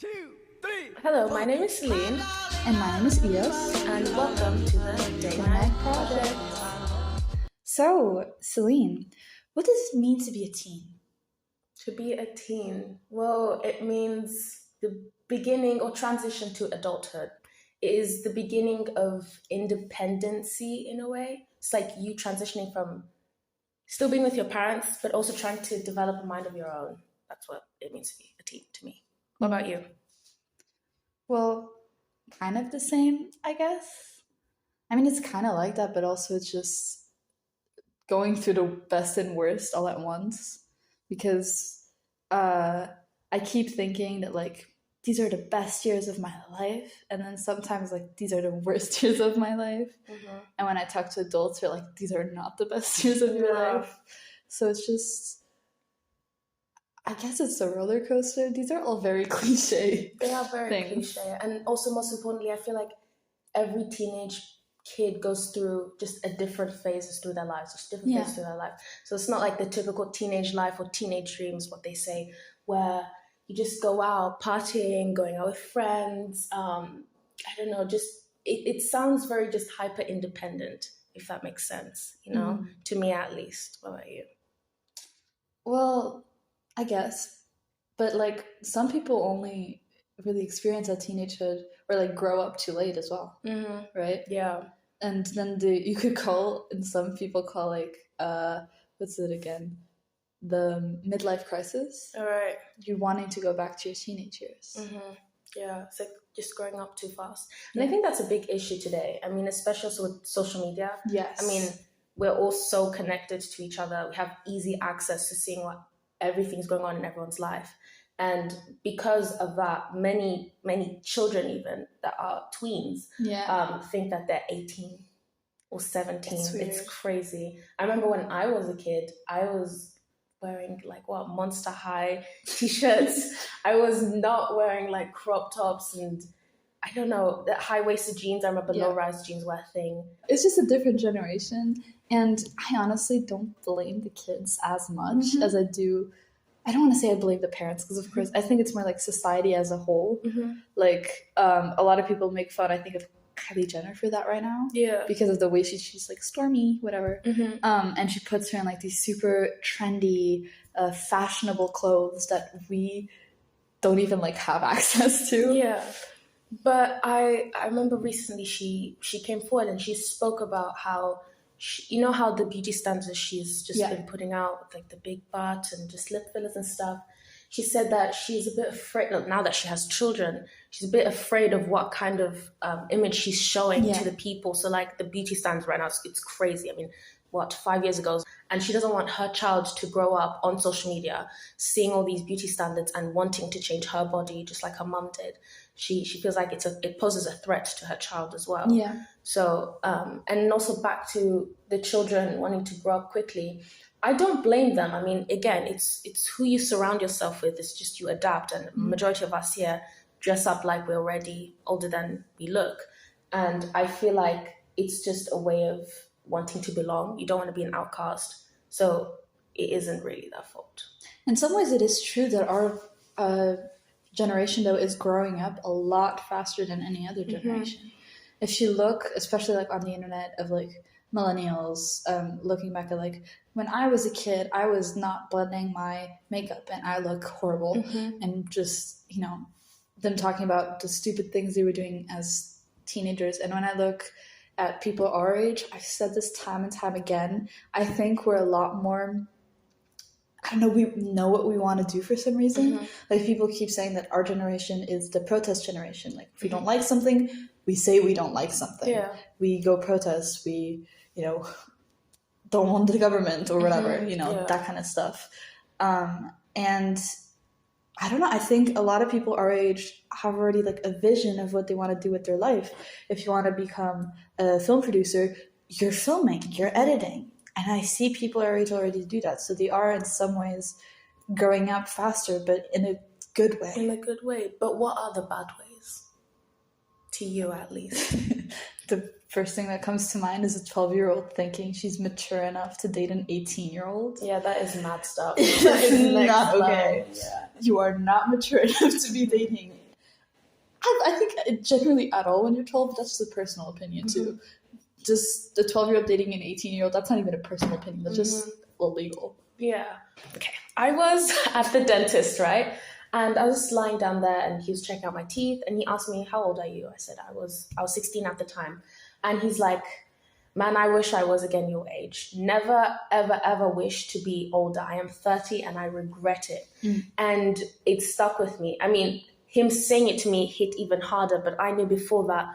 two, three. Hello, my name is Celine, And my name is Eos. and welcome to the Day Night Project. So, Celine, what does it mean to be a teen? To be a teen, well, it means the beginning or transition to adulthood. It is the beginning of independency in a way. It's like you transitioning from still being with your parents, but also trying to develop a mind of your own. That's what it means to be a teen to me. What about you? Well, kind of the same, I guess. I mean, it's kind of like that, but also it's just going through the best and worst all at once. Because I keep thinking that, like, these are the best years of my life. And then sometimes, like, these are the worst years of my life. Mm-hmm. And when I talk to adults, they're like, these are not the best years of your Yeah. life. So it's just, I guess it's a roller coaster. These are all very cliche. They are very things. cliche. And also, most importantly, I feel like every teenage kid goes through just a different phases through their lives, just different Yeah. phases through their life. So it's not like the typical teenage life or teenage dreams, what they say, where you just go out partying, going out with friends. I don't know, just it sounds very just hyper independent, if that makes sense, to me at least. What about you? Well, I guess. But, like, some people only really experience that teenagehood or, like, grow up too late as well, Mm-hmm. right? Yeah. And then you could call, and some people call, like, what's it again? The midlife crisis. All right. You're wanting to go back to your teenage years. Mm-hmm. Yeah, it's like just growing up too fast. And Yeah. I think that's a big issue today. I mean, especially also with social media. Yes. I mean, we're all so connected to each other. We have easy access to seeing what everything's going on in everyone's life. And because of that, many children even that are tweens yeah. think that they're 18 or 17. It's It's weird. crazy. I remember when I was a kid, I was wearing like Monster High t-shirts. I was not wearing like crop tops and I don't know, the high-waisted jeans. I remember Yeah. low-rise jeans were a thing. It's just a different generation. And I honestly don't blame the kids as much Mhm. as I do. I don't want to say I blame the parents because, of course, I think it's more like society as a whole. Mm-hmm. Like, a lot of people make fun, I think, of Kylie Jenner for that right now Yeah. because of the way she's like stormy, whatever. Mm-hmm. And she puts her in like these super trendy, fashionable clothes that we don't even like have access to. Yeah. But I remember recently she came forward and she spoke about how how the beauty standards she's just Yeah. been putting out with like the big butt and just lip fillers and stuff. She said that she's a bit afraid now that she has children. She's a bit afraid of what kind of image she's showing Yeah. to the people. So like the beauty standards right now, it's crazy. I mean, 5 years ago, and she doesn't want her child to grow up on social media seeing all these beauty standards and wanting to change her body just like her mum did. She feels like it poses a threat to her child as well. Yeah. So and also back to the children wanting to grow up quickly. I don't blame them. I mean, again, it's who you surround yourself with. It's just you adapt, and majority of us here dress up like we're already older than we look. And I feel like it's just a way of wanting to belong. You don't want to be an outcast. So it isn't really their fault. In some ways, it is true that our generation, though, is growing up a lot faster than any other generation. If you look, especially like on the internet, of like millennials, looking back at like when I was a kid, I was not blending my makeup and I look horrible. And just, them talking about the stupid things they were doing as teenagers. And when I look at people our age, I've said this time and time again, I think we're a lot more, I don't know, we know what we want to do for some reason. Like people keep saying that our generation is the protest generation. Like if we don't like something, we say we don't like something. Yeah. We go protest, we, don't want the government or whatever, Yeah. that kind of stuff. And I don't know, I think a lot of people our age have already like a vision of what they want to do with their life. If you want to become a film producer, you're filming, you're editing. And I see people our age already do that. So they are in some ways growing up faster, but in a good way. In a good way. But what are the bad ways? To you, at least. The first thing that comes to mind is a 12-year-old thinking she's mature enough to date an 18-year-old. Yeah, that is mad stuff. It's That is next not level. okay. Yeah. You are not mature enough to be dating I think generally at all when you're 12, that's just a personal opinion too. Just the 12-year-old dating an 18-year-old, that's not even a personal opinion. That's just illegal. Yeah. Okay. I was at the dentist, right? And I was lying down there and he was checking out my teeth and he asked me, "How old are you?" I said I was 16 at the time. And he's like, "Man, I wish I was again your age. Never, ever, ever wish to be older. I am 30 and I regret it." And it stuck with me. I mean, him saying it to me hit even harder, but I knew before that,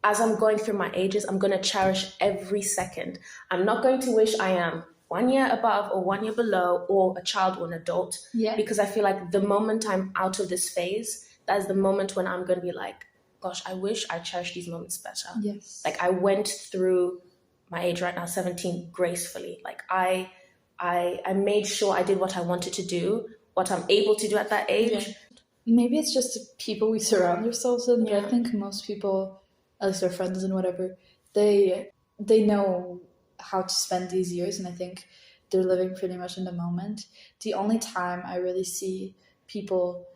as I'm going through my ages, I'm going to cherish every second. I'm not going to wish I am 1 year above or 1 year below or a child or an adult. Yeah. Because I feel like the moment I'm out of this phase, that is the moment when I'm going to be like, gosh, I wish I cherished these moments better. Yes. Like I went through my age right now, 17, gracefully. Like I made sure I did what I wanted to do, what I'm able to do at that age. Yeah. Maybe it's just the people we surround ourselves with, but Yeah. I think most people, at least our friends and whatever, they know how to spend these years, and I think they're living pretty much in the moment. The only time I really see people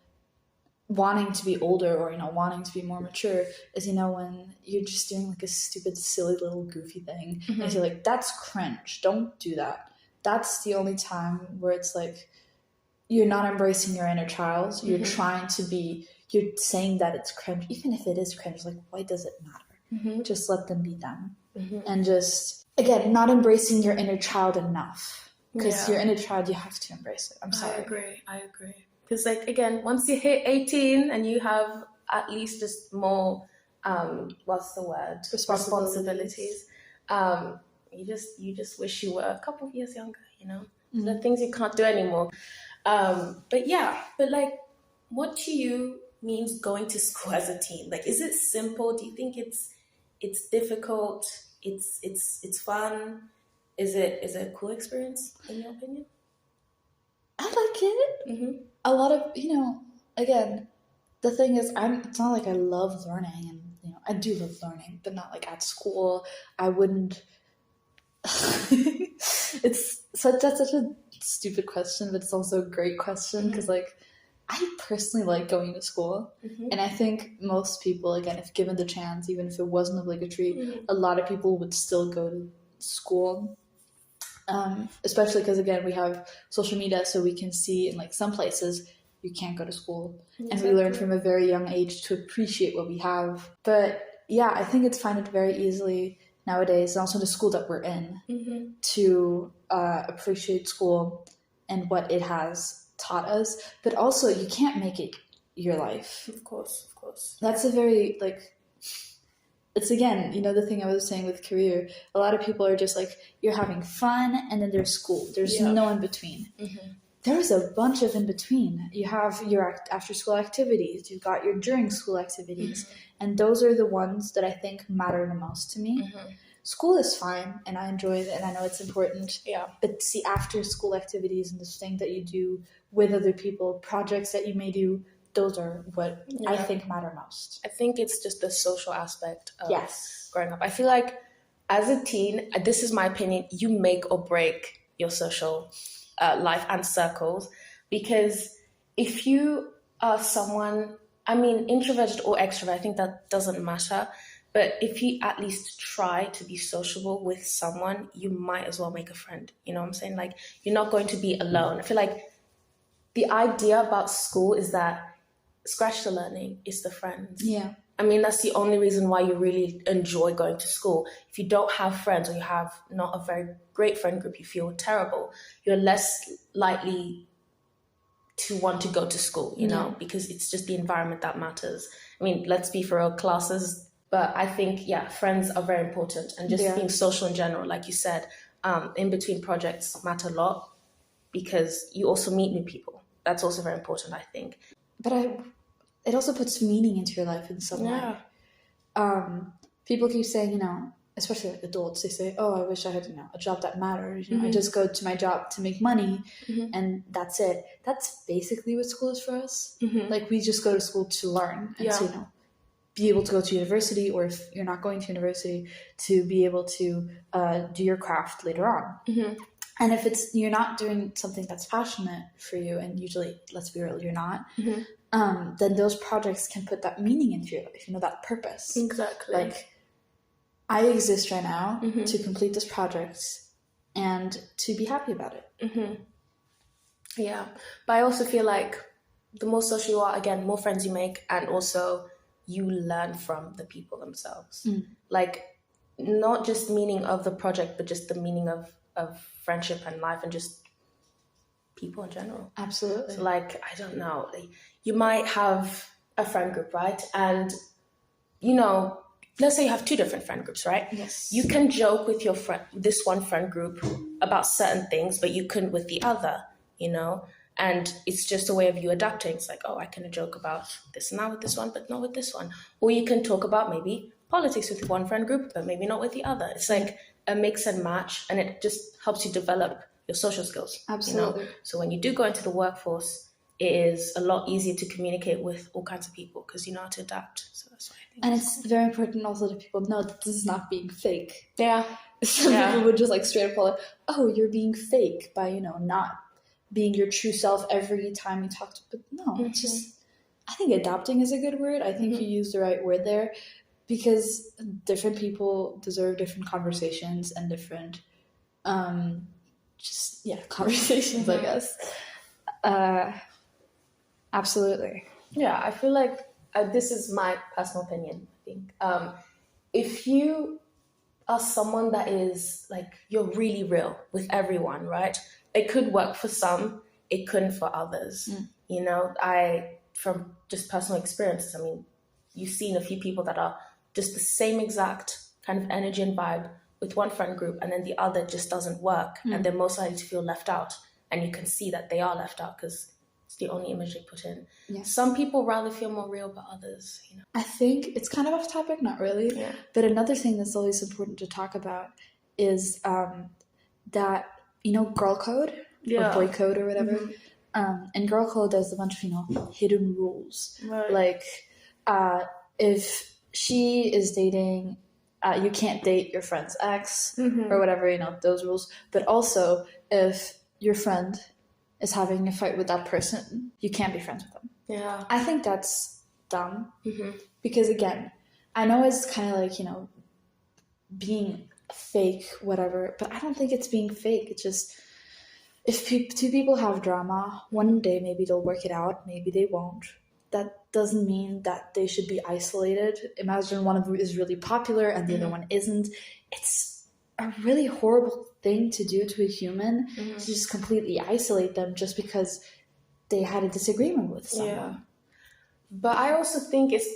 wanting to be older or, wanting to be more mature is, when you're just doing like a stupid, silly little goofy thing. And you're like, that's cringe. Don't do that. That's the only time where it's like, you're not embracing your inner child. You're trying to be, you're saying that it's cringe. Even if it is cringe, like, why does it matter? Just let them be them. And just, again, not embracing your inner child enough. Because your inner child, you have to embrace it. I'm sorry. I agree. Because, like, again, once you hit 18 and you have at least just more, what's the word? Responsibilities. You just wish you were a couple of years younger, The things you can't do anymore. But like, what to you means going to school as a teen? Like, is it simple? Do you think it's difficult? It's fun? Is it a cool experience in your opinion? I like it. A lot of, again, the thing is, it's not like I love learning, and I do love learning, but not like at school. I wouldn't. That's such a stupid question, but it's also a great question because, like, I personally like going to school, and I think most people, again, if given the chance, even if it wasn't obligatory, a lot of people would still go to school. Especially because, again, we have social media, so we can see in like some places you can't go to school, and we learn from a very young age to appreciate what we have. But yeah, I think it's find it very easily nowadays, and also the school that we're in, to appreciate school and what it has taught us. But also, you can't make it your life. Of course. That's a very, like, it's, again, the thing I was saying with career, a lot of people are just like, you're having fun, and then there's school. There's no in between. There's a bunch of in between. You have your after school activities, you've got your during school activities, and those are the ones that I think matter the most to me. School is fine, and I enjoy it, and I know it's important. Yeah. But see, after school activities and this thing that you do with other people, projects that you may do, those are what I think matter most. I think it's just the social aspect of Yes. growing up. I feel like as a teen, this is my opinion, you make or break your social life and circles, because if you are someone, introverted or extrovert, I think that doesn't matter. But if you at least try to be sociable with someone, you might as well make a friend. You know what I'm saying? Like, you're not going to be alone. I feel like the idea about school is that scratch the learning, it's the friends. Yeah. That's the only reason why you really enjoy going to school. If you don't have friends, or you have not a very great friend group, you feel terrible, you're less likely to want to go to school, because it's just the environment that matters. Let's be for real, classes. But I think, friends are very important, and just being social in general, like you said, in between projects matter a lot, because you also meet new people. That's also very important, I think. But it also puts meaning into your life in some way. People keep saying, especially like adults, they say, oh, I wish I had, a job that matters. I just go to my job to make money, and that's it. That's basically what school is for us. Like, we just go to school to learn and to, be able to go to university, or if you're not going to university, to be able to do your craft later on. And if you're not doing something that's passionate for you, and usually, let's be real, you're not, then those projects can put that meaning into your life, that purpose. Exactly. Like, I exist right now Mm-hmm. to complete this project and to be happy about it. Mm-hmm. Yeah. But I also feel like the more social you are, again, more friends you make, and also you learn from the people themselves. Like, not just meaning of the project, but just the meaning of friendship and life and just people in general. Absolutely. So, like, I don't know, like, you might have a friend group, right? And, let's say you have two different friend groups, right? Yes. You can joke with your friend, this one friend group, about certain things, but you couldn't with the other, and it's just a way of you adapting. It's like, oh, I can joke about this now with this one, but not with this one. Or you can talk about maybe politics with one friend group, but maybe not with the other. It's like a mix and match, and it just helps you develop your social skills. Absolutely. So when you do go into the workforce, it is a lot easier to communicate with all kinds of people because you know how to adapt. So that's why I think. And it's very important also that people know that this is not being fake. Yeah. Some Yeah. people would just like straight up call it, oh, you're being fake by, not being your true self every time you talk to. But no, it's just, I think adapting is a good word. I think you used the right word there, because different people deserve different conversations and different, conversations, I guess. Absolutely. Yeah, I feel like this is my personal opinion, I think. If you are someone that is like, you're really real with everyone, right? It could work for some, it couldn't for others. From just personal experiences, I mean, you've seen a few people that are just the same exact kind of energy and vibe with one friend group, and then the other just doesn't work, and they're most likely to feel left out. And you can see that they are left out because it's the only image they put in. Yeah. Some people rather feel more real, but others, I think it's kind of off topic, not really. Yeah. But another thing that's always important to talk about is that, girl code or boy code or whatever. And girl code, there's a bunch of, hidden rules. Right. Like, if she is dating, you can't date your friend's ex or whatever, those rules. But also, if your friend is having a fight with that person, you can't be friends with them. Yeah. I think that's dumb. Because again, I know it's kind of like, being fake, whatever, but I don't think it's being fake. It's just, if two people have drama, one day maybe they'll work it out, maybe they won't. That doesn't mean that they should be isolated. Imagine one of them is really popular and the other one isn't. It's a really horrible thing to do to a human, to just completely isolate them just because they had a disagreement with someone. Yeah. But I also think it's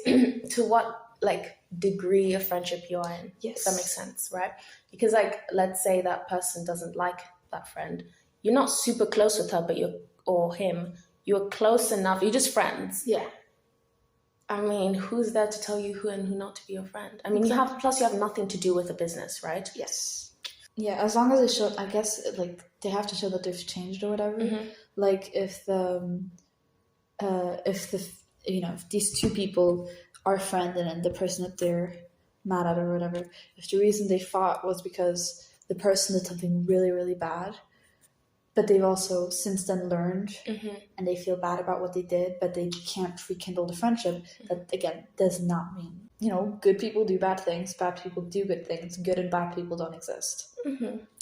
to what degree of friendship you're in. Yes. If that makes sense, right? Because let's say that person doesn't like that friend. You're not super close with her, but you're close enough. You're just friends. Yeah. I mean, who's there to tell you who and who not to be your friend? I mean, you have nothing to do with the business, right? Yes. Yeah, as long as they show, I guess, they have to show that they've changed or whatever. Like, if if these two people are friends and then the person that they're mad at or whatever, if the reason they fought was because the person did something really, really bad, but they've also since then learned and they feel bad about what they did, but they can't rekindle the friendship, that again does not mean, good people do bad things, bad people do good things, good and bad people don't exist.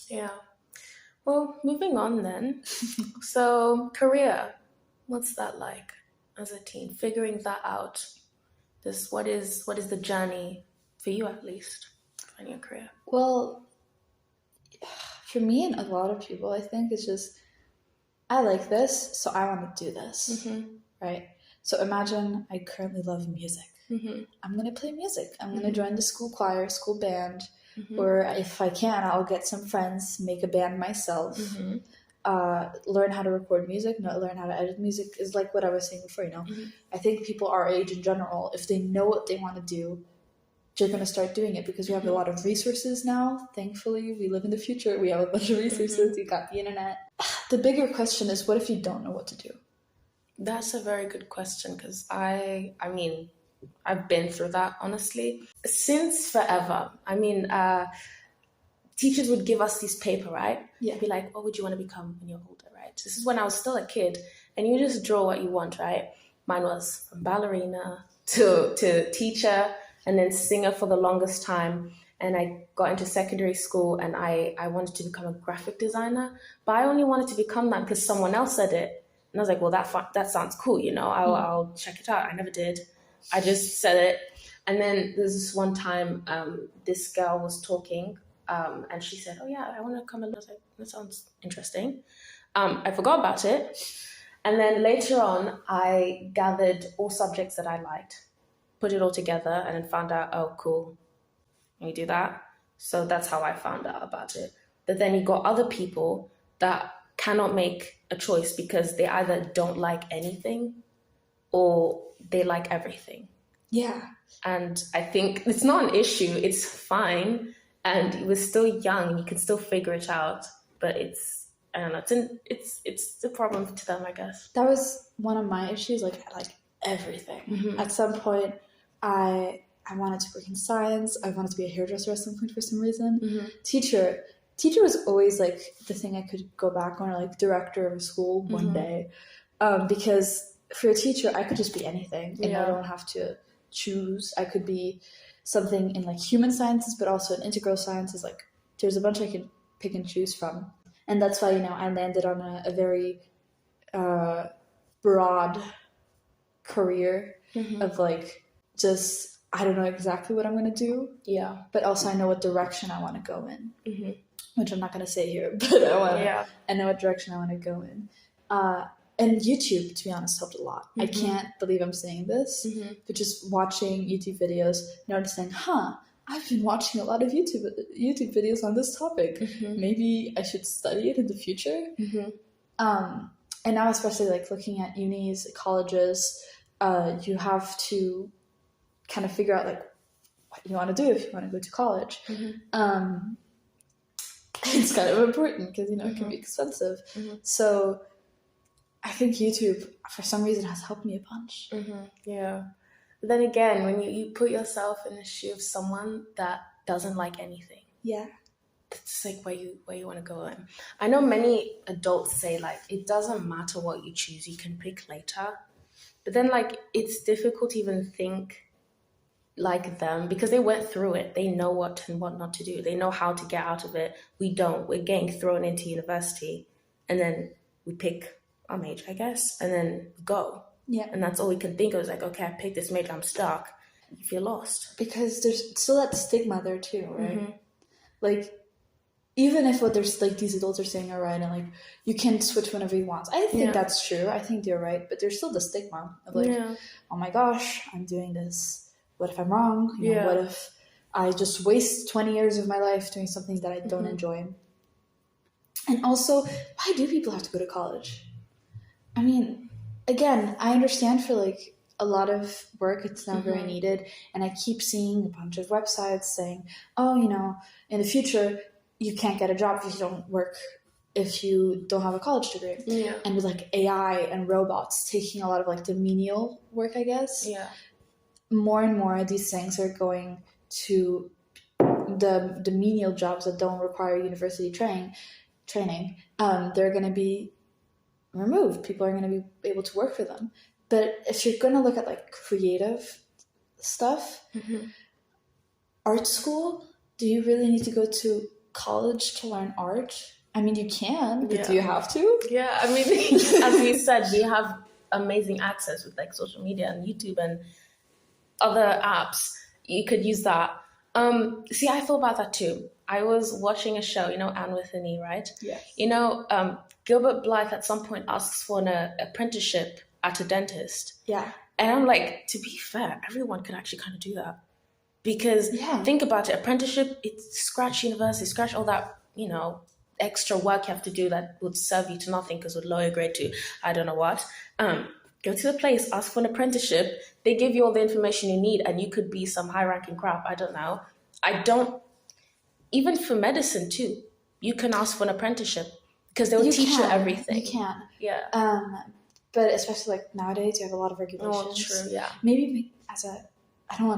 Yeah. Well, moving on then. So, career, what's that like as a teen? Figuring that out. What is the journey for you, at least, finding a career? Well, for me and a lot of people, I think it's just, I like this, so I want to do this, right? So imagine I currently love music. I'm going to play music. I'm going to join the school choir, school band, or if I can, I'll get some friends, make a band myself, learn how to record music, learn how to edit music, is like what I was saying before, I think people our age in general, if they know what they want to do, they're going to start doing it because we have a lot of resources now. Thankfully, we live in the future. We have a bunch of resources. We got the internet. The bigger question is, what if you don't know what to do? That's a very good question because I mean, I've been through that, honestly. Since forever. I mean, teachers would give us this paper, right? Yeah. Be like, what would you want to become when you're older, right? This is when I was still a kid. And you just draw what you want, right? Mine was from ballerina to teacher and then singer for the longest time. And I got into secondary school and I wanted to become a graphic designer, but I only wanted to become that because someone else said it. And I was like, well, that sounds cool, I'll check it out. I never did. I just said it. And then there's this one time this girl was talking and she said, oh yeah, I want to come and I was like, that sounds interesting. I forgot about it. And then later on, I gathered all subjects that I liked, put it all together, and then found out, oh, cool, you do that. So that's how I found out about it. But then you got other people that cannot make a choice because they either don't like anything or they like everything. Yeah. And I think it's not an issue. It's fine. And you were still young and you can still figure it out. But I don't know, it's a problem to them, I guess. That was one of my issues, like everything. Mm-hmm. At some point, I wanted to work in science. I wanted to be a hairdresser at some point for some reason. Mm-hmm. Teacher was always like the thing I could go back on, or like director of a school one day. Because for a teacher, I could just be anything and I don't have to choose. I could be something in like human sciences, but also in integral sciences. Like there's a bunch I could pick and choose from. And that's why, I landed on a very broad career of like, just, I don't know exactly what I'm going to do. Yeah. But also I know what direction I want to go in, which I'm not going to say here, but I know what direction I want to go in. And YouTube, to be honest, helped a lot. I can't believe I'm saying this, but just watching YouTube videos, noticing, I've been watching a lot of YouTube videos on this topic. Maybe I should study it in the future. And now, especially like looking at unis, colleges, you have to kind of figure out like what you want to do if you want to go to college. It's kind of important because it can be expensive. So I think YouTube, for some reason, has helped me a bunch. Yeah. But then again, when you put yourself in the shoe of someone that doesn't like anything, it's like where you want to go in. I know many adults say like it doesn't matter what you choose, you can pick later. But then like it's difficult to even think like them because they went through it. They know what and what not to do. They know how to get out of it. We don't. We're getting thrown into university and then we pick our major, I guess, and then go. Yeah. And that's all we can think of is like, okay, I picked this major, I'm stuck. You feel lost. Because there's still that stigma there too, right? Like, even if what there's like these adults are saying are right and like you can switch whenever you want. I think that's true. I think they're right. But there's still the stigma of like, oh my gosh, I'm doing this. What if I'm wrong? What if I just waste 20 years of my life doing something that I don't enjoy? And also, why do people have to go to college? I mean, again, I understand for like a lot of work, it's not very needed. And I keep seeing a bunch of websites saying, oh, in the future, you can't get a job if you don't work, if you don't have a college degree. Yeah. And with like AI and robots taking a lot of like the menial work, I guess. Yeah. More and more of these things are going to the menial jobs that don't require university training. They're going to be removed. People are going to be able to work for them. But if you're going to look at like creative stuff, art school, do you really need to go to college to learn art? I mean, you can, but do you have to? Yeah, I mean, as you said, we have amazing access with like social media and YouTube and other apps. You could use that. See, I thought about that too. I was watching a show, Anne with an E, right? Yes. Gilbert Blythe at some point asks for an apprenticeship at a dentist. Yeah. And I'm like, to be fair, everyone could actually kind of do that. Because think about it, apprenticeship, it's scratch university, scratch all that, extra work you have to do that would serve you to nothing because would lower your grade to I don't know what. Go to the place, ask for an apprenticeship. They give you all the information you need and you could be some high-ranking crap. I don't know. Even for medicine too, you can ask for an apprenticeship because they'll teach you everything. You can. Yeah. But especially like nowadays, you have a lot of regulations. Oh, true, yeah. Maybe I don't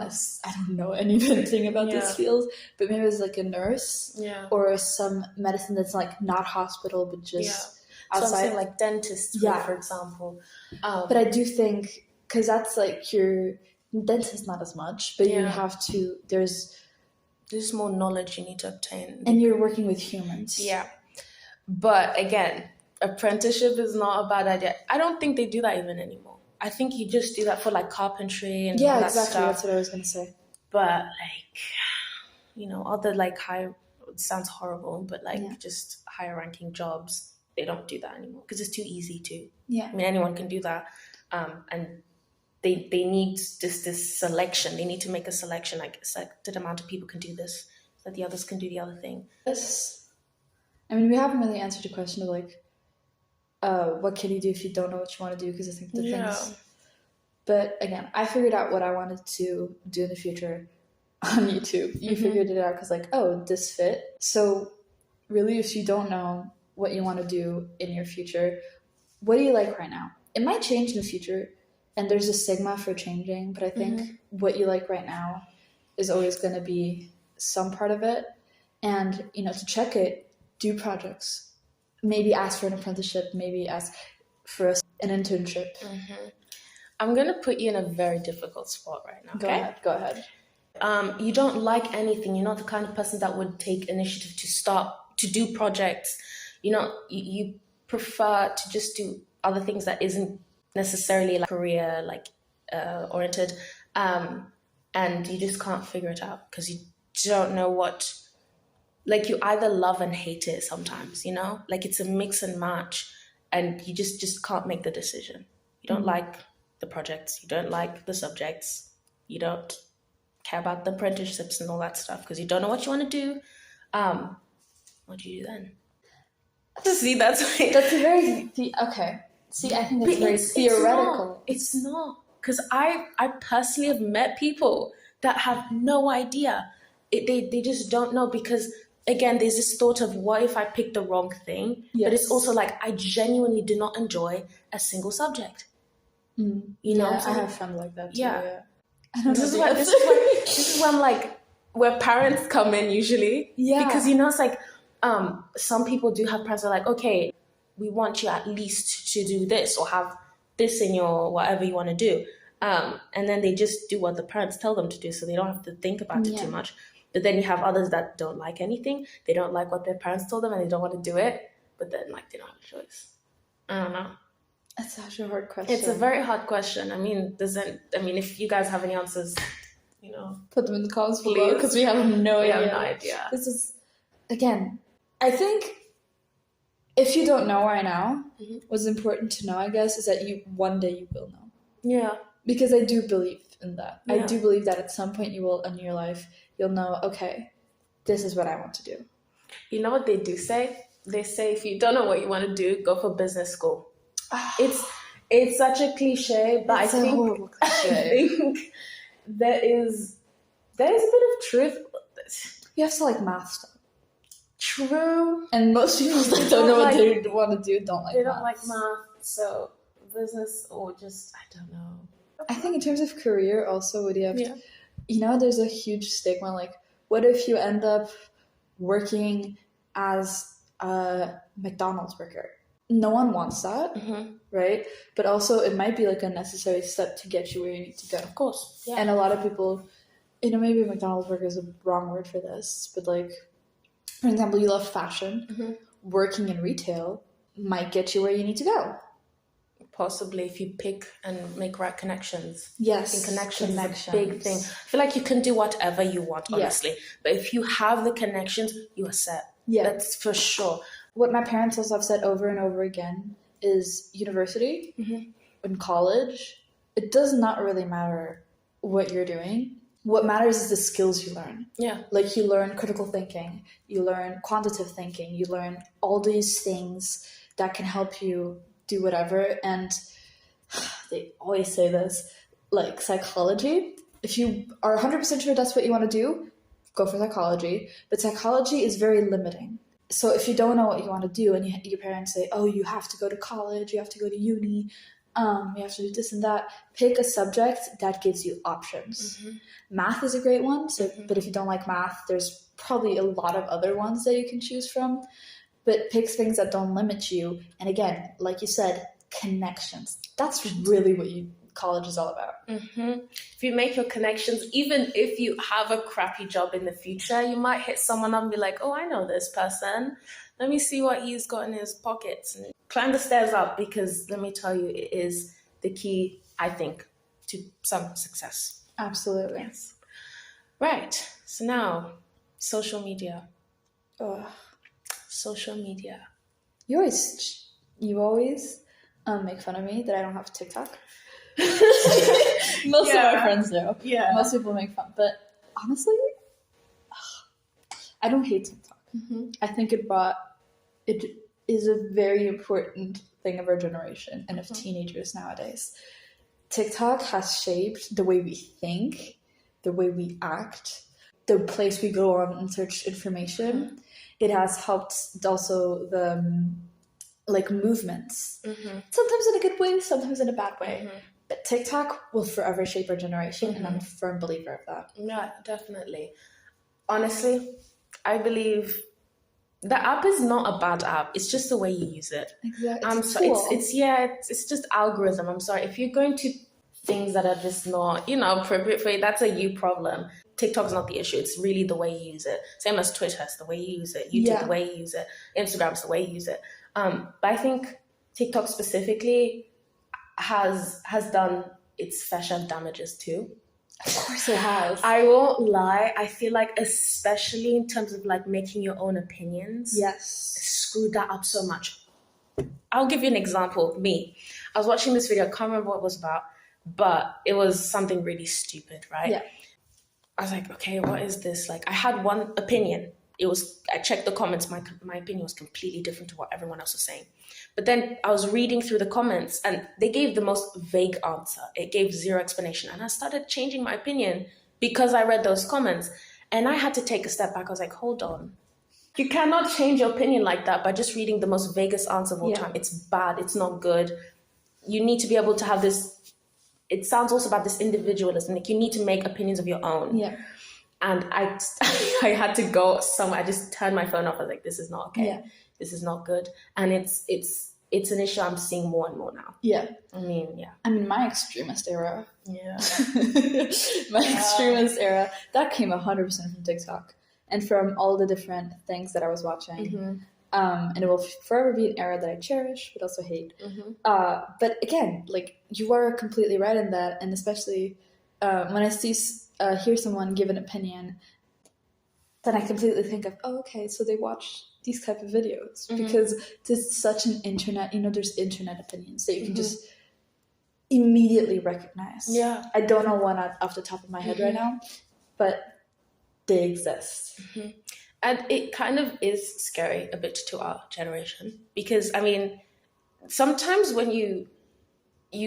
know anything about this field, but maybe as like a nurse or some medicine that's like not hospital, but just outside. So I'm saying like dentist, for example. But I do think because that's like your dentist, not as much, but you Yeah. have to, There's more knowledge you need to obtain. and you're working with humans. Yeah. But again, apprenticeship is not a bad idea. I don't think they do that even anymore. I think you just do that for like carpentry and all Yeah, that exactly. stuff. That's what I was going to say. But like, other like high, it sounds horrible, but like Yeah. just higher ranking jobs, they don't do that anymore because it's too easy to. Yeah. I mean, anyone can do that. And they need this selection. They need to make a selection, like a selected amount of people can do this, so that the others can do the other thing. Yes. I mean, we haven't really answered the question of like, what can you do if you don't know what you want to do? Because I think the things. But again, I figured out what I wanted to do in the future on YouTube. You figured it out because like, oh, this fit. So really, if you don't know what you want to do in your future, what do you like right now? It might change in the future, and there's a stigma for changing, but I think what you like right now is always going to be some part of it. And, to check it, do projects. Maybe ask for an apprenticeship, maybe ask for an internship. I'm going to put you in a very difficult spot right now, okay? Go ahead. You don't like anything. You're not the kind of person that would take initiative to do projects. You prefer to just do other things that isn't necessarily like career oriented, and you just can't figure it out because you don't know what. Like you either love and hate it sometimes. Like it's a mix and match, and you just can't make the decision. You don't like the projects. You don't like the subjects. You don't care about the apprenticeships and all that stuff because you don't know what you want to do. What do you do then? See, that's a very okay. See, I think that's very theoretical. It's not because I personally have met people that have no idea. They just don't know because again, there's this thought of what if I pick the wrong thing? Yes. But it's also like I genuinely do not enjoy a single subject. Yeah, I have friends like that too. Yeah. This is when like where parents come in usually. Yeah. Because it's like some people do have parents that are like, okay, we want you at least to do this or have this in your whatever you want to do. And then they just do what the parents tell them to do, so they don't have to think about it too much. But then you have others that don't like anything. They don't like what their parents told them and they don't want to do it. But then like they don't have a choice. I don't know. That's such a hard question. It's a very hard question. I mean, if you guys have any answers, put them in the comments below because we have no idea. We have no idea. This is, again, I think if you don't know right now, what's important to know, I guess, is that one day you will know. Yeah. Because I do believe in that. Yeah. I do believe that at some point in your life, you'll know, okay, this is what I want to do. You know what they do say? They say if you don't know what you want to do, go for business school. It's such a cliche, but It's a horrible cliche. I think there is a bit of truth with this. You have to like math stuff. True. And most people that don't know what they want to do don't like They math. don't like math, so business or just, I don't know. I think in terms of career also, what do you have Yeah. to, there's a huge stigma, like, what if you end up working as a McDonald's worker? No one wants that, right? But also it might be like a necessary step to get you where you need to go. Of course. Yeah. And a lot of people, maybe McDonald's worker is a wrong word for this, but like, for example, you love fashion, working in retail might get you where you need to go. Possibly if you pick and make right connections. Yes. I think connections is a big thing. I feel like you can do whatever you want, honestly. Yeah. But if you have the connections, you are set. Yeah. That's for sure. What my parents also have said over and over again is university and college, it does not really matter what you're doing. What matters is the skills you learn. Yeah. Like you learn critical thinking, you learn quantitative thinking, you learn all these things that can help you do whatever. And they always say this, like psychology. If you are 100% sure that's what you want to do, go for psychology. But psychology is very limiting. So if you don't know what you want to do and your parents say, oh, you have to go to college, you have to go to uni, you have to do this and that, pick a subject that gives you options. Math is a great one. So, but if you don't like math, there's probably a lot of other ones that you can choose from. But pick things that don't limit you. And again, like you said, connections. That's really what you college is all about. If you make your connections, even if you have a crappy job in the future, you might hit someone up and be like, oh, I know this person. Let me see what he's got in his pockets. And climb the stairs up, because let me tell you, it is the key, I think, to some success. Absolutely. Yes. Right. So now, social media. Ugh. Social media. You always make fun of me that I don't have TikTok. Most of my friends do. Yeah. Most people make fun. But honestly, I don't hate TikTok. I think it is a very important thing of our generation and of teenagers nowadays. TikTok has shaped the way we think, the way we act, the place we go on and search information. It has helped also the movements. Sometimes in a good way, sometimes in a bad way. But TikTok will forever shape our generation, and I'm a firm believer of that. Yeah, definitely. Honestly, I believe the app is not a bad app. It's just the way you use it. Exactly. It's just algorithm. I'm sorry. If you're going to things that are just not, appropriate for you, that's a you problem. TikTok's not the issue. It's really the way you use it. Same as Twitter, it's the way you use it. YouTube, the way you use it. Instagram's the way you use it. But I think TikTok specifically has done its fair share of damages too. Of course it has. I won't lie. I feel like, especially in terms of making your own opinions. Yes. Screwed that up so much. I'll give you an example. Me. I was watching this video. I can't remember what it was about, but it was something really stupid, right? Yeah. I was like, okay, what is this? I had one opinion. I checked the comments. My opinion was completely different to what everyone else was saying. But then I was reading through the comments and they gave the most vague answer. It gave zero explanation. And I started changing my opinion because I read those comments. And I had to take a step back. I was like, hold on. You cannot change your opinion like that by just reading the most vaguest answer of all time. It's bad. It's not good. You need to be able to have this. It sounds also about this individualism. You need to make opinions of your own. Yeah. And I had to go somewhere. I just turned my phone off. I was like, this is not okay. Yeah. This is not good. And it's an issue I'm seeing more and more now. Yeah. I mean, my extremist era. Yeah. Extremist era, that came 100% from TikTok and from all the different things that I was watching. And it will forever be an era that I cherish, but also hate. But again, you are completely right in that. And especially when I hear someone give an opinion, then I completely think of, oh, okay, so they watch these type of videos because there's such an internet, there's internet opinions that you can just immediately recognize. Yeah. I don't know one off the top of my head right now, but they exist. And it kind of is scary a bit to our generation because, sometimes when you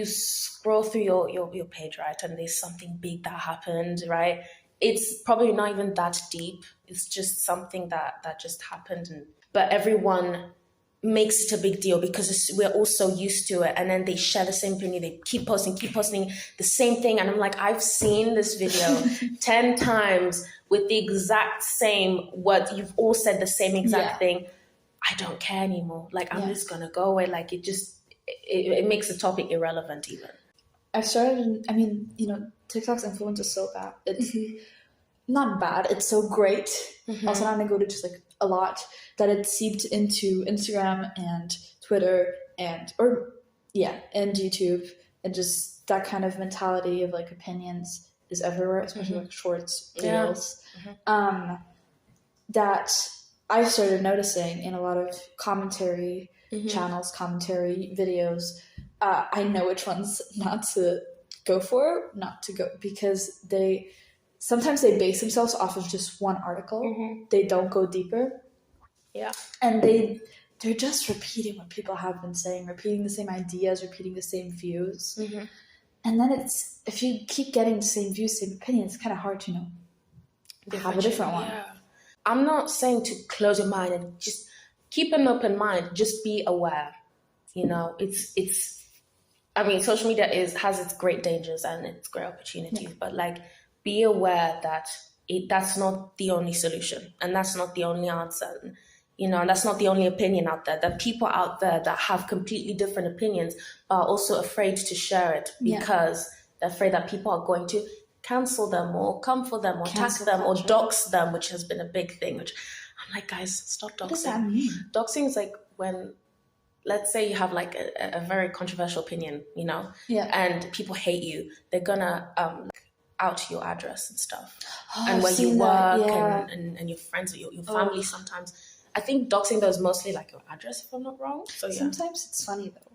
scroll through your page, right, and there's something big that happened, right, it's probably not even that deep. It's just something that just happened. But everyone makes it a big deal because we're all so used to it. And then they share the same opinion. They keep posting the same thing. And I'm like, I've seen this video 10 times with the exact same word. You've all said the same exact thing. I don't care anymore. I'm just going to go away. It makes the topic irrelevant even. I've started, TikTok's influence is so bad. It's not bad, it's so great. Also not go to just a lot that it seeped into Instagram and Twitter and YouTube, and just that kind of mentality of opinions is everywhere, especially shorts, reels. That I started noticing in a lot of commentary channels, commentary videos. I know which ones not to go because sometimes they base themselves off of just one article. They don't go deeper. Yeah. And they're just repeating what people have been saying, repeating the same ideas, repeating the same views. And then if you keep getting the same views, same opinions, it's kind of hard to have a different one. Yeah. I'm not saying to close your mind and just keep an open mind. Just be aware. Social media has its great dangers and its great opportunities, but be aware that that's not the only solution and that's not the only answer. You know, and that's not the only opinion out there. There are people out there that have completely different opinions, but are also afraid to share it because they're afraid that people are going to cancel them or come for them or Cancel attack them culture. or dox them, which has been a big thing. Which I'm like, guys, stop doxing. What does that mean? Doxing is like when, let's say you have like a very controversial opinion, you know, and people hate you. They're gonna out your address and stuff, and where you work and your friends, your family sometimes. I think doxing though is mostly like your address, if I'm not wrong. So yeah. Sometimes it's funny though.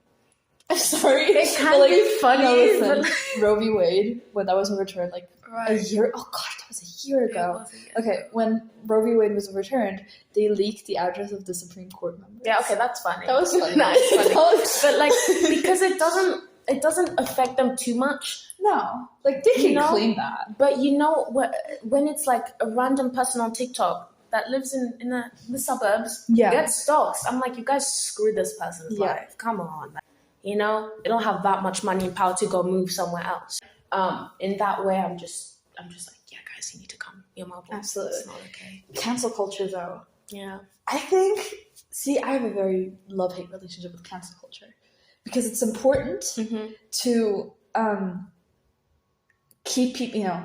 I'm sorry. It can be funny. No, listen, Roe v. Wade, when that was overturned, like a year. Oh God, that was a year ago. Okay, when Roe v. Wade was overturned, they leaked the address of the Supreme Court members. Yeah. Okay, that's funny. That was funny. That's funny. But like, because it doesn't affect them too much. No, like they can claim that. But you know, when it's like a random person on TikTok that lives in the suburbs gets doxxed, I'm like, you guys screw this person's life. Come on. Like, you know, they don't have that much money and power to go move somewhere else. In that way, I'm just like, yeah, guys, you need to come. Your marbles. Absolutely. It's not okay. Cancel culture, though. Yeah. I think, I have a very love-hate relationship with cancel culture because it's important to keep people,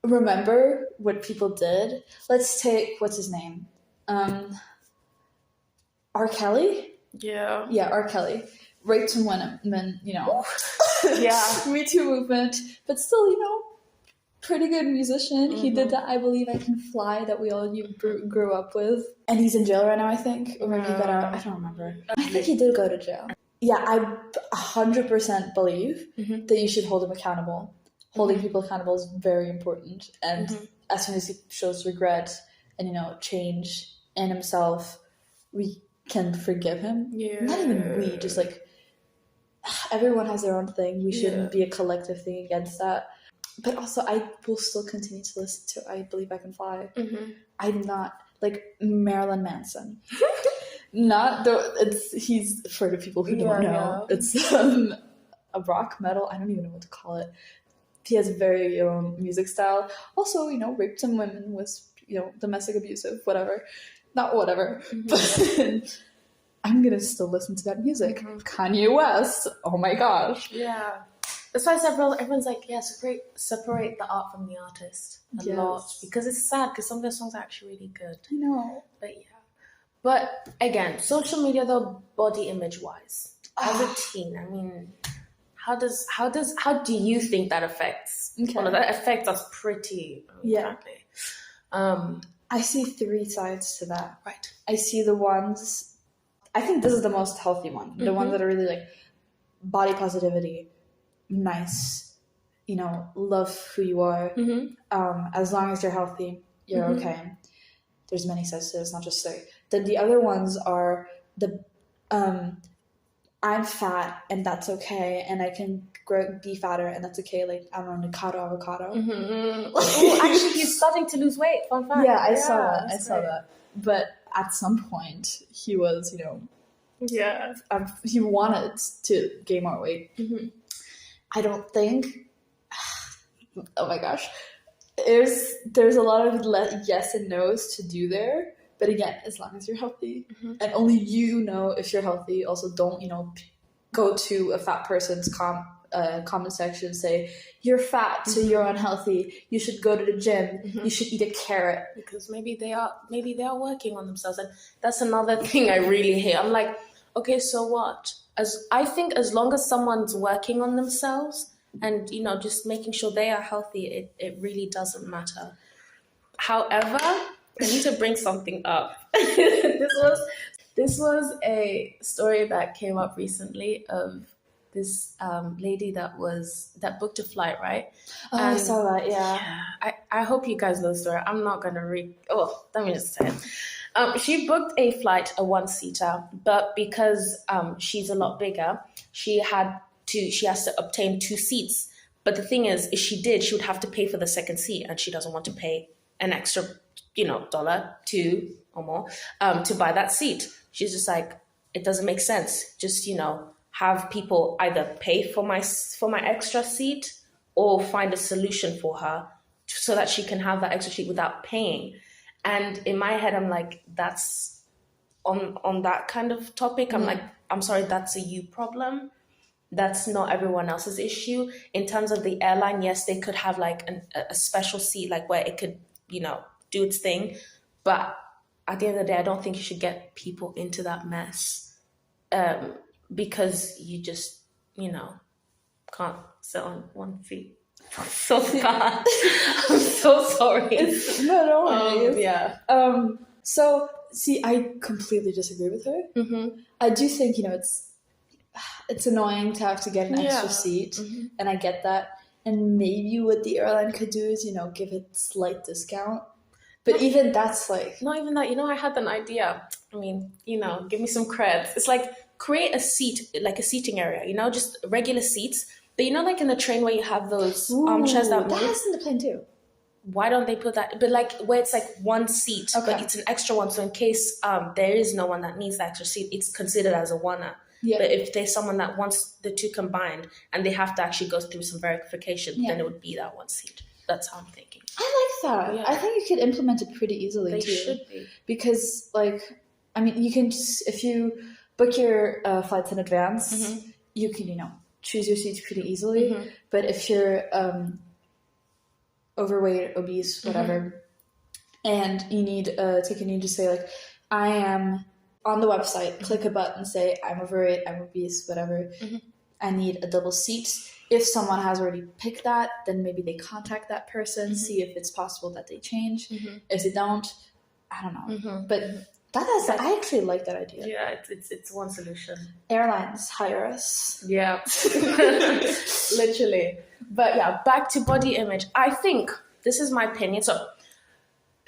remember what people did. Let's take, what's his name? R. Kelly? Yeah. Yeah, R. Kelly. Raped some women, Yeah. Me Too movement. But still, pretty good musician. He did that I Believe I Can Fly that we all grew up with. And he's in jail right now, I think. Or maybe he got out. I don't remember. I think he did go to jail. Yeah, I 100% believe that you should hold him accountable. Holding people accountable is very important. And as soon as he shows regret and, change in himself, we can forgive him. Yeah. Not even we, just like everyone has their own thing. We shouldn't be a collective thing against that. But also, I will still continue to listen to I Believe I Can Fly. I'm not like Marilyn Manson. He's for the people who don't know. Yeah. It's a rock metal. I don't even know what to call it. He has a very music style. Also, raped some women, was domestic abusive, whatever. Not whatever, but I'm gonna still listen to that music. Kanye West. Oh my gosh. Yeah. That's why everyone's like, yeah, separate the art from the artist a lot, because it's sad because some of their songs are actually really good. I know. But yeah. But again, social media though, body image wise, as a teen, I mean, how do you think that affects? Okay. Well, that affects us pretty. Exactly. I see three sides to that. Right. I see the ones, I think this is the most healthy one. The ones that are really like body positivity, nice, love who you are. As long as you're healthy, you're okay. There's many sides to this, not just say. Then the other ones are I'm fat and that's okay, and I can be fatter and that's okay. Like, I don't know, avocado. Oh, actually, he's starting to lose weight. Fun fact. Yeah, I saw that. But at some point, he was, he wanted to gain more weight. I don't think. Oh my gosh, there's a lot of yes and no's to do there. But again, as long as you're healthy, and only if you're healthy. Also, don't go to a fat person's comment section and say you're fat, so you're unhealthy. You should go to the gym. You should eat a carrot, because maybe they are working on themselves, and that's another thing I really hate. I'm like, okay, so what? I think as long as someone's working on themselves and just making sure they are healthy, it really doesn't matter. However, I need to bring something up. This was a story that came up recently of this lady that booked a flight, right? Oh, I saw that, yeah. I hope you guys know the story. I'm not going to read... Oh, let me just say it. She booked a flight, a one-seater, but because she's a lot bigger, she has to obtain 2 seats. But the thing is, if she did, she would have to pay for the second seat, and she doesn't want to pay an extra, $1, $2 or more, to buy that seat. She's just like, it doesn't make sense. Just, have people either pay for my extra seat or find a solution for her so that she can have that extra seat without paying. And in my head, I'm like, that's on that kind of topic. I'm like, I'm sorry, that's a you problem. That's not everyone else's issue. In terms of the airline, yes, they could have like a special seat, like where it could, do its thing. But at the end of the day, I don't think you should get people into that mess, because you just, can't sit on one feet. So bad. I'm so sorry. No worries. Yeah. So, see, I completely disagree with her. Mm-hmm. I do think, it's annoying to have to get an extra Yeah. seat, and I get that. And maybe what the airline could do is, give it slight discount. But even that's like... Not even that. I had an idea. I mean, give me some creds. It's like create a seat, like a seating area, just regular seats. But like in the train where you have those armchairs that move. That's in the plane too. Why don't they put that? But like where it's like one seat, Okay. but it's an extra one. So in case there is no one that needs that extra seat, it's considered as a one-er. Yeah. But if there's someone that wants the two combined and they have to actually go through some verification, then it would be that one seat. That's how I'm thinking. I like that. Yeah. I think you could implement it pretty easily They too. should be. Because, you can just, if you book your flights in advance, you can, choose your seats pretty easily. But if you're overweight, obese, whatever, and you need a ticket, you just say, like, I am on the website, click a button, say, I'm overweight, I'm obese, whatever. I need a double seat. If someone has already picked that, then maybe they contact that person, see if it's possible that they change. If they don't, I don't know. But I actually like that idea. Yeah, it's one solution. Airlines hire us. Yeah, literally. But yeah, back to body image. I think this is my opinion. So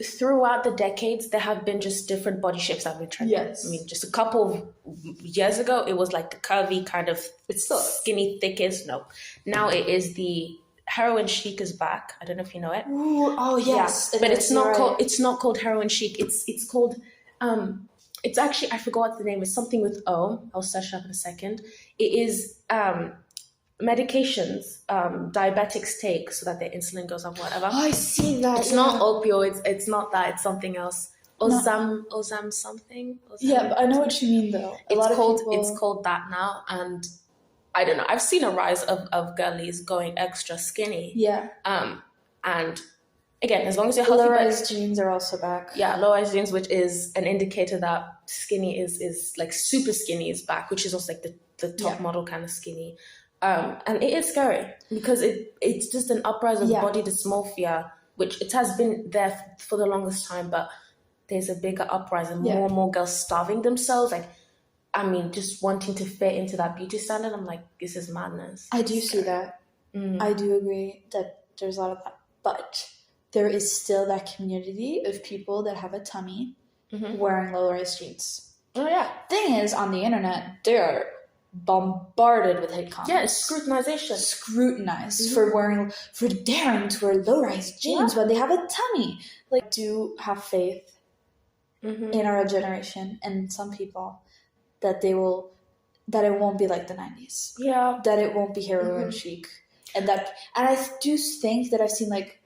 throughout the decades, there have been just different body shapes that have been trending. Yes. I mean, just a couple of years ago, it was like the curvy kind of skinny, thickest. No, now it is the heroin chic is back. I don't know if you know it. Ooh, oh yes, yeah. But it's not called. It's not called heroin chic. It's called. It's actually, I forgot what the name is. Something with O. I'll search it up in a second. It is medications diabetics take so that their insulin goes up, whatever. Oh, I see that. It's not opioids. It's not that. It's something else. Ozam something. Yeah, but I know what you mean though. It's called that now, and I don't know. I've seen a rise of girlies going extra skinny. Yeah. And again, as long as you're healthy. Low-rise jeans are also back. Yeah, low-rise jeans, which is an indicator that skinny is like super skinny is back, which is also like the top model kind of skinny. And it is scary because it's just an uprise of body dysmorphia, which it has been there for the longest time, but there's a bigger uprise and more and more girls starving themselves. Like, I mean, just wanting to fit into that beauty standard. I'm like, this is madness. I do see that. I do agree that there's a lot of that. But there is still that community of people that have a tummy wearing low-rise jeans. Oh, yeah. Thing is, on the internet, they're bombarded with hate comments. Yeah, it's scrutinization. Scrutinized for daring to wear low-rise jeans when they have a tummy. Like, do have faith in our generation and some people that it won't be like the 90s. Yeah. That it won't be heroin chic. And I do think that I've seen, like,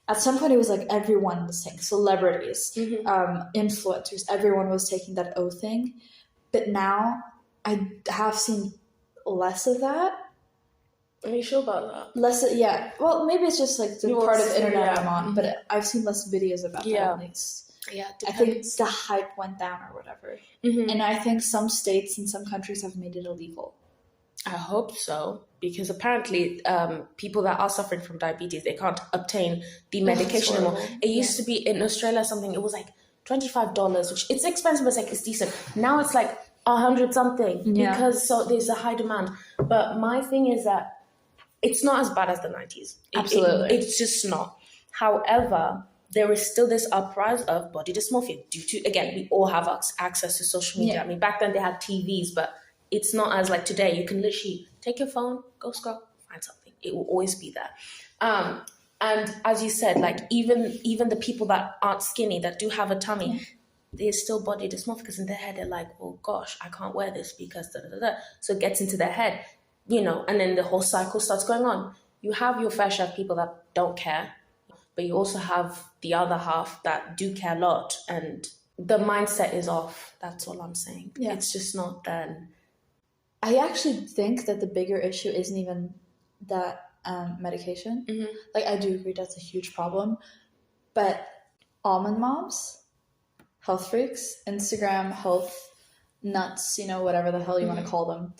at some point it was like everyone was saying, celebrities, influencers, everyone was taking that O thing. But now I have seen less of that. Are you sure about that? Less, yeah. Well, maybe it's just like the part of the internet I'm on, Mm-hmm. but I've seen less videos about that at least. Yeah, I think the hype went down or whatever. And I think some states and some countries have made it illegal. I hope so, because apparently people that are suffering from diabetes, they can't obtain the medication anymore. It used to be in Australia something, it was like $25, which it's expensive, but it's decent. Now it's like 100 something because so there's a high demand. But my thing is that it's not as bad as the 90s. Absolutely. It's just not. However, there is still this uprise of body dysmorphia due to, again, we all have access to social media. Yeah. I mean, back then they had TVs, but it's not as like today. You can literally take your phone, go scroll, find something. It will always be there. And as you said, like even the people that aren't skinny, that do have a tummy, there's still body dysmorphia because in their head they're like, oh gosh, I can't wear this because da da da da. So it gets into their head, and then the whole cycle starts going on. You have your fair share of people that don't care, but you also have the other half that do care a lot, and the mindset is off. That's all I'm saying. Yeah. It's just not then. I actually think that the bigger issue isn't even that medication. Like, I do agree that's a huge problem, but almond moms, health freaks, Instagram health nuts, whatever the hell you want to call them,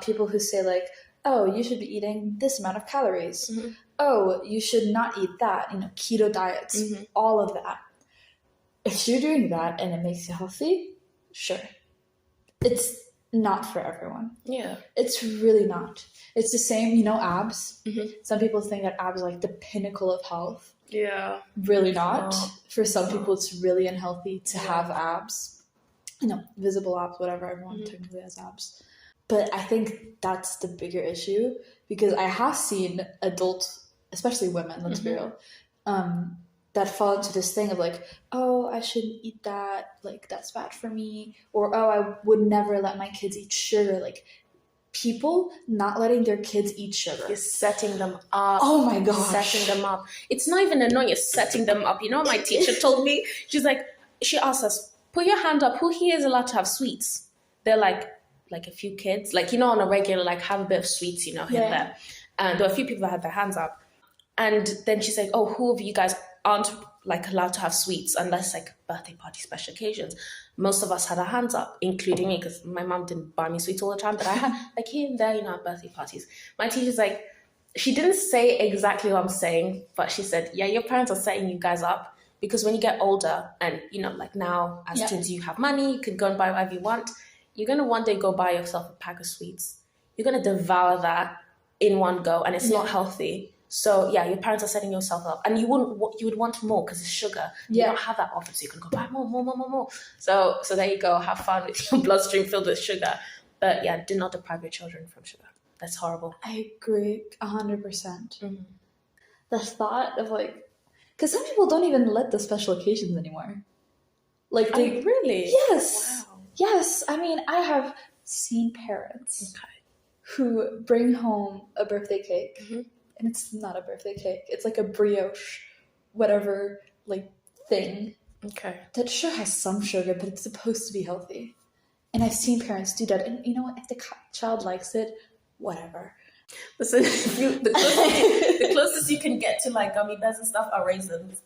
people who say like, oh, you should be eating this amount of calories. Oh, you should not eat that, keto diets, all of that. If you're doing that and it makes you healthy, sure. It's not for everyone. Yeah. It's really not. It's the same, abs. Some people think that abs are like the pinnacle of health. Yeah. Really not. For some people, it's really unhealthy to have abs. Visible abs, whatever. Everyone technically has abs. But I think that's the bigger issue, because I have seen adults, especially women, let's be real, that fall into this thing of like, oh, I shouldn't eat that, like that's bad for me, or oh, I would never let my kids eat sugar. Like, people not letting their kids eat sugar. You're setting them up. Oh my gosh. Setting them up. It's not even annoying, you're setting them up. You know what my teacher told me? She asked us, put your hand up, who here is allowed to have sweets? They're like a few kids, like, on a regular, like, have a bit of sweets, here and there. And there were a few people that had their hands up. And then she's like, oh, who of you guys aren't like allowed to have sweets unless like birthday party, special occasions? Most of us had our hands up, including me, because my mom didn't buy me sweets all the time, but I had like here and there, at birthday parties. My teacher's like, she didn't say exactly what I'm saying, but she said, yeah, your parents are setting you guys up, because when you get older and, like now as teens, you have money, you can go and buy whatever you want. You're going to one day go buy yourself a pack of sweets. You're going to devour that in one go, and it's not healthy. So yeah, your parents are setting yourself up, and you would want more because it's sugar. You don't have that often, so you can go buy more. So there you go. Have fun with your bloodstream filled with sugar. But yeah, do not deprive your children from sugar. That's horrible. I agree 100%. The thought of like, because some people don't even let the special occasions anymore. Like they really? Yes. Wow. Yes. I mean, I have seen parents who bring home a birthday cake. And it's not a birthday cake. It's like a brioche, whatever, like, thing. Okay. That sure has some sugar, but it's supposed to be healthy. And I've seen parents do that. And you know what? If the child likes it, whatever. Listen, the closest you can get to, like, gummy bears and stuff are raisins.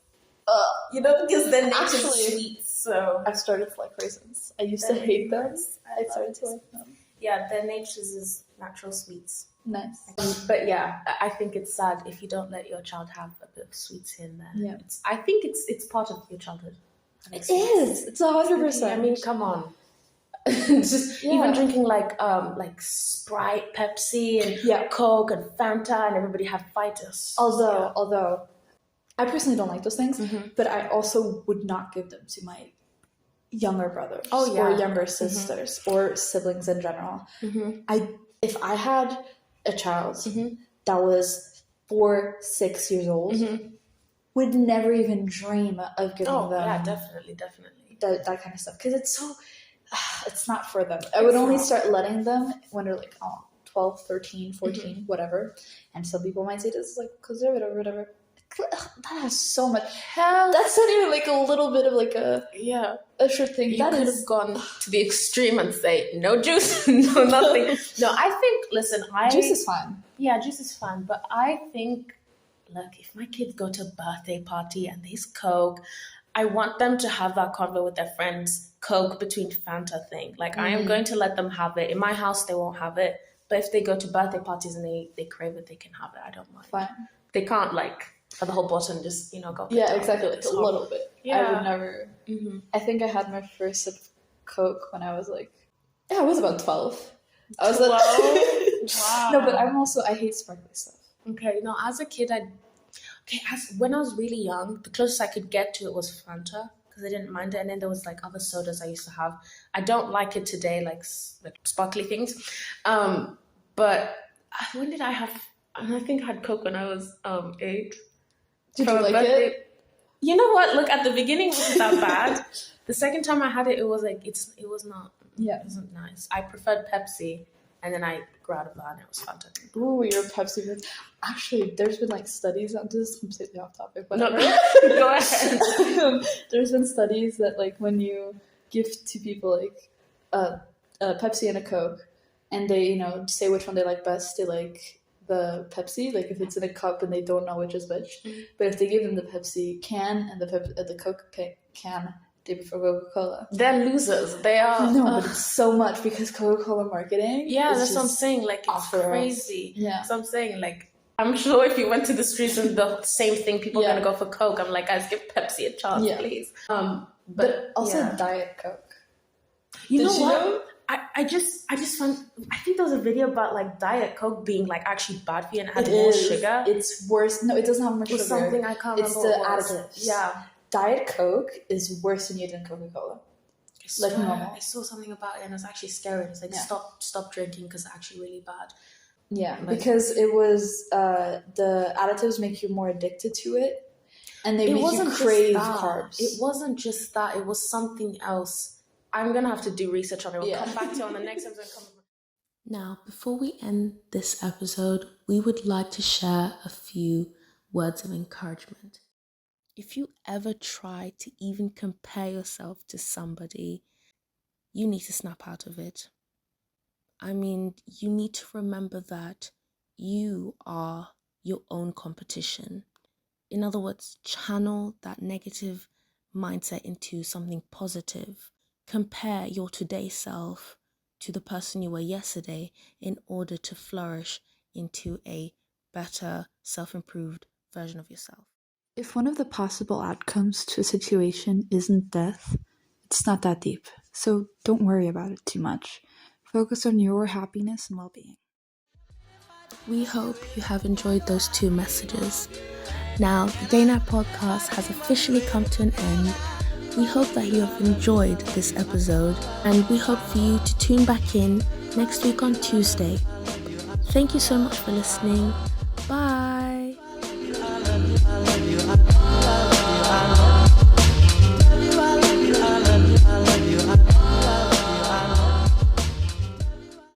Because they're nature's sweets, so... I've started to like raisins. I used to hate them. I started to like them. Yeah, they're nature's natural sweets. Nice. But yeah, I think it's sad if you don't let your child have a bit of sweets here and there. Yeah. I think it's part of your childhood. It is. It's 100%. I mean, come on. Just even drinking like Sprite, Pepsi, and Coke and Fanta, and everybody had fighters. Although I personally don't like those things, but I also would not give them to my younger brothers or younger sisters or siblings in general. If I had a child that was 4-6 years old, would never even dream of giving them definitely that kind of stuff, because it's so it's not for them. I would only start letting them when they're like 12, 13, 14, whatever. And some people might say this is like conservative or whatever. That has so much. That's not even like a little bit of like a sure thing. You could have gone to the extreme and say no juice, no nothing. No, I think. Listen, juice is fine. Yeah, juice is fine, but I think, look, if my kids go to a birthday party and there's Coke, I want them to have that convo with their friends. Coke between Fanta thing. Like I am going to let them have it. In my house, they won't have it. But if they go to birthday parties and they crave it, they can have it. I don't mind. Fine. They can't like at the whole bottle and just go. Yeah, exactly. Like a little bit. Yeah. I would never. I think I had my first sip of Coke when I was like, I was about 12. I was 12? Wow. No, but I hate sparkly stuff. Okay, no, as a kid, when I was really young, the closest I could get to it was Fanta, because I didn't mind it. And then there was like other sodas I used to have. I don't like it today, like sparkly things. But when did I have? I think I had Coke when I was 8. Did you like it? You know what? Look, at the beginning it wasn't that bad. The second time I had it, it was like it was not. Yeah, it wasn't nice. I preferred Pepsi. and then I grew out of that, and it was Fanta. Ooh, you're a Pepsi fan. Actually, there's been like studies on this. Is completely off topic, but No, go ahead. There's been studies that like when you give to people like a Pepsi and a Coke, and they say which one they like best, they like the Pepsi. Like if it's in a cup and they don't know which is which, but if they give them the Pepsi can and the Coke can, they prefer Coca-Cola. They're losers. They are. No, but it's so much because Coca-Cola marketing. Yeah, is that's what I'm just saying. Like, it's off the rails. crazy. Yeah. So I'm saying, like, I'm sure if you went to the streets and the same thing, people are Yeah. gonna go for Coke. I'm like, guys, give Pepsi a chance, Yeah. please. But also yeah. Diet Coke. You Did know you what? know? I just found, I think there was a video about like Diet Coke being like actually bad for you and it had more sugar. It's worse. No, it doesn't have much It was sugar. something I can't It's remember. the what it was. additives. Yeah. Diet Coke is worse than you than Coca-Cola. Like normal. I saw something about it and it's actually scary. It's like, Yeah. stop drinking because it's actually really bad. Yeah, Like- because it was the additives make you more addicted to it, and they make you crave carbs. It wasn't just that. It was something else. I'm gonna have to do research on it. We'll Yeah. come back to it on the next episode. Now, before we end this episode, we would like to share a few words of encouragement. If you ever try to even compare yourself to somebody, you need to snap out of it. I mean, you need to remember that you are your own competition. In other words, channel that negative mindset into something positive. Compare your today self to the person you were yesterday in order to flourish into a better, self-improved version of yourself. If one of the possible outcomes to a situation isn't death, it's not that deep. So don't worry about it too much. Focus on your happiness and well-being. We hope you have enjoyed those 2 messages. Now, the Day Night Podcast has officially come to an end. We hope that you have enjoyed this episode, and we hope for you to tune back in next week on Tuesday. Thank you so much for listening.